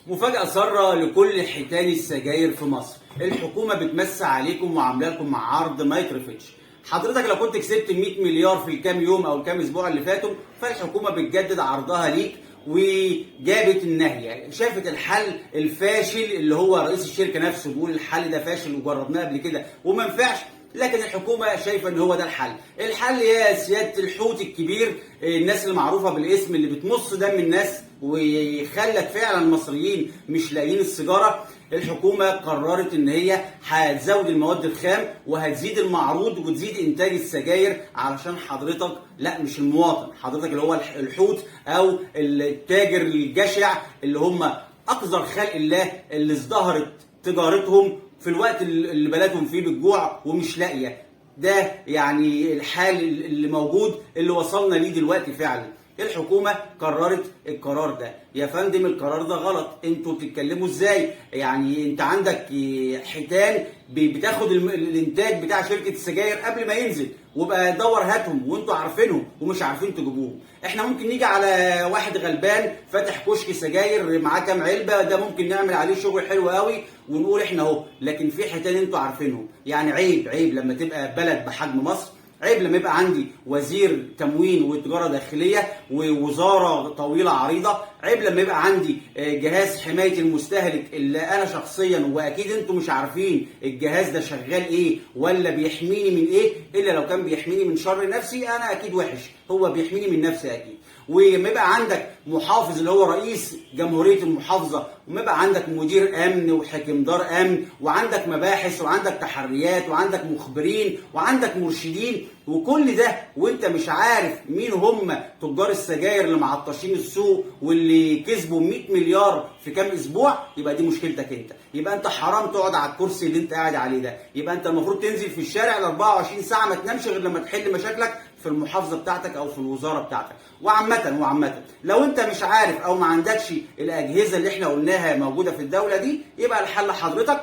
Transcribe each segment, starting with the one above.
مفاجأة سارة لكل حيتان السجاير في مصر. الحكومة بتمسي عليكم وعامله لكم مع عرض ما يترفضش. حضرتك لو كنت كسبت 100 مليار في الكام يوم او الكام اسبوع اللي فاتوا، فالحكومة بتجدد عرضها ليك وجابت النهي. شافت الحل الفاشل اللي هو رئيس الشركة نفسه بيقول الحل ده فاشل وجربناه قبل كده وما ينفعش، لكن الحكومة شايفة ان هو ده الحل. الحل يا سيادة الحوت الكبير، الناس اللي معروفة بالاسم اللي بتمص دم الناس وخلت فعلا المصريين مش لاقيين السيجارة. الحكومة قررت ان هي هتزود المواد الخام وهتزيد المعروض وتزيد انتاج السجاير علشان حضرتك، لا مش المواطن، حضرتك اللي هو الحوت او التاجر الجشع اللي هم اقذر خلق الله اللي ازدهرت تجارتهم في الوقت اللي بلدهم فيه بالجوع ومش لاقيه. ده يعني الحال اللي موجود اللي وصلنا ليه دلوقتي فعلا. الحكومة قررت القرار ده. يا فندم القرار ده غلط، انتوا بتتكلموا ازاي؟ يعني انت عندك حيتان بتاخد الانتاج بتاع شركة السجاير قبل ما ينزل وبقى دور هاتهم وانتوا عارفينهم ومش عارفين تجيبوهم. احنا ممكن نيجي على واحد غلبان فاتح كشك سجاير معاه كام علبة، ده ممكن نعمل عليه شغل حلو قوي ونقول احنا اهو، لكن في حيتان انتوا عارفينهم. يعني عيب لما تبقى بلد بحجم مصر، عيب لما يبقى عندي وزير تموين وتجاره داخليه ووزاره طويله عريضه، عيب لما يبقى عندي جهاز حمايه المستهلك اللي انا شخصيا واكيد انتم مش عارفين الجهاز ده شغال ايه ولا بيحميني من ايه، الا لو كان بيحميني من شر نفسي انا اكيد وحش، هو بيحميني من نفسي اكيد. ولما يبقى عندك محافظ اللي هو رئيس جمهوريه المحافظه، وما يبقى عندك مدير امن وحاكم دار امن وعندك مباحث وعندك تحريات وعندك مخبرين وعندك مرشدين، وكل ده وانت مش عارف مين هم تجار السجاير اللي معطشين السوق واللي كسبوا 100 مليار في كام اسبوع، يبقى دي مشكلتك انت. يبقى انت حرام تقعد على الكرسي اللي انت قاعد عليه ده. يبقى انت المفروض تنزل في الشارع ال 24 ساعه، ما تنامش غير لما تحل مشاكلك في المحافظه بتاعتك او في الوزاره بتاعتك. وعامه لو انت مش عارف او ما عندكش الاجهزه اللي احنا قلناها موجوده في الدوله دي، يبقى الحل حضرتك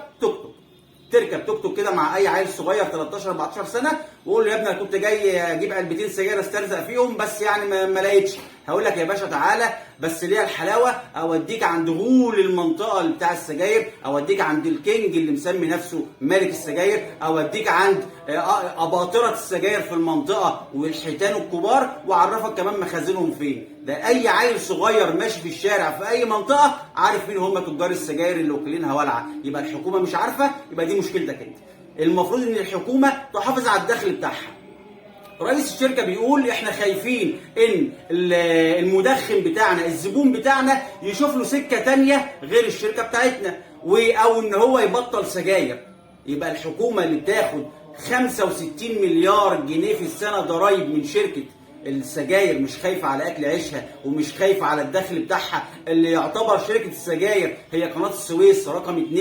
تركب توك توك كده مع اي عيل صغير 13 14 سنه وقول له يا ابني انا كنت جاي اجيب علبتين سجاير استرزق فيهم بس يعني ما لقيتش. هقول لك يا باشا تعالى بس ليها الحلاوه اوديك عند غول المنطقه اللي بتاع السجاير، اوديك عند الكينج اللي مسمي نفسه ملك السجاير، اوديك عند اباطره السجاير في المنطقه والحيتان الكبار، واعرفك كمان مخازنهم فين. ده اي عيل صغير ماشي في الشارع في اي منطقه عارف مين هم تجار السجاير اللي واكلينها ولعه. يبقى الحكومه مش عارفه، يبقى دي مشكلتك انت. المفروض ان الحكومه تحافظ على الدخل بتاعها. رئيس الشركه بيقول احنا خايفين ان المدخن بتاعنا الزبون بتاعنا يشوف له سكه تانية غير الشركه بتاعتنا او ان هو يبطل سجاير. يبقى الحكومه اللي بتاخد 65 مليار جنيه في السنه ضرايب من شركه السجاير مش خايفه على اكل عيشها ومش خايفه على الدخل بتاعها، اللي يعتبر شركه السجاير هي قناه السويس رقم 2،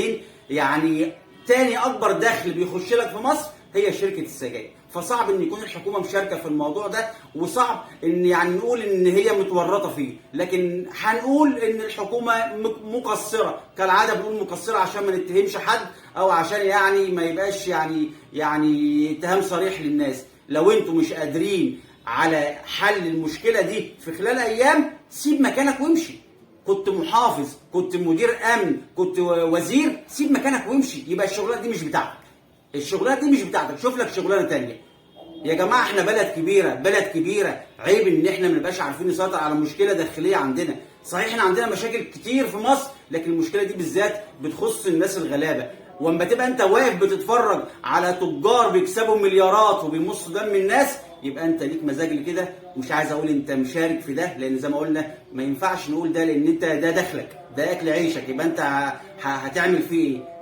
يعني تاني اكبر دخل بيخش لك في مصر هي شركه السجاير. فصعب ان يكون الحكومه مشاركه في الموضوع ده، وصعب ان يعني نقول ان هي متورطه فيه، لكن هنقول ان الحكومه مقصره كالعاده. بنقول مقصره عشان ما نتهمش حد او عشان يعني ما يبقاش يعني اتهام صريح للناس. لو انتوا مش قادرين على حل المشكله دي في خلال ايام، سيب مكانك وامشي. كنت محافظ، كنت مدير امن، كنت وزير، سيب مكانك وامشي. يبقى الشغلانه دي مش بتاعتك، الشغلانه دي مش بتاعتك، شوف لك شغلانه ثانيه. يا جماعه احنا بلد كبيره، عيب ان احنا ما نبقاش عارفين نسيطر على مشكله داخليه عندنا. صحيح احنا عندنا مشاكل كتير في مصر، لكن المشكله دي بالذات بتخص الناس الغلابه. واما تبقى انت واقف بتتفرج على تجار بيكسبوا مليارات وبيمصوا دم الناس، يبقى انت ليك مزاج لكده. مش عايز اقول انت مشارك في ده، لان زي ما قلنا ما ينفعش نقول ده، لان انت ده دخلك، ده اكل عيشك، يبقى انت هتعمل فيه ايه؟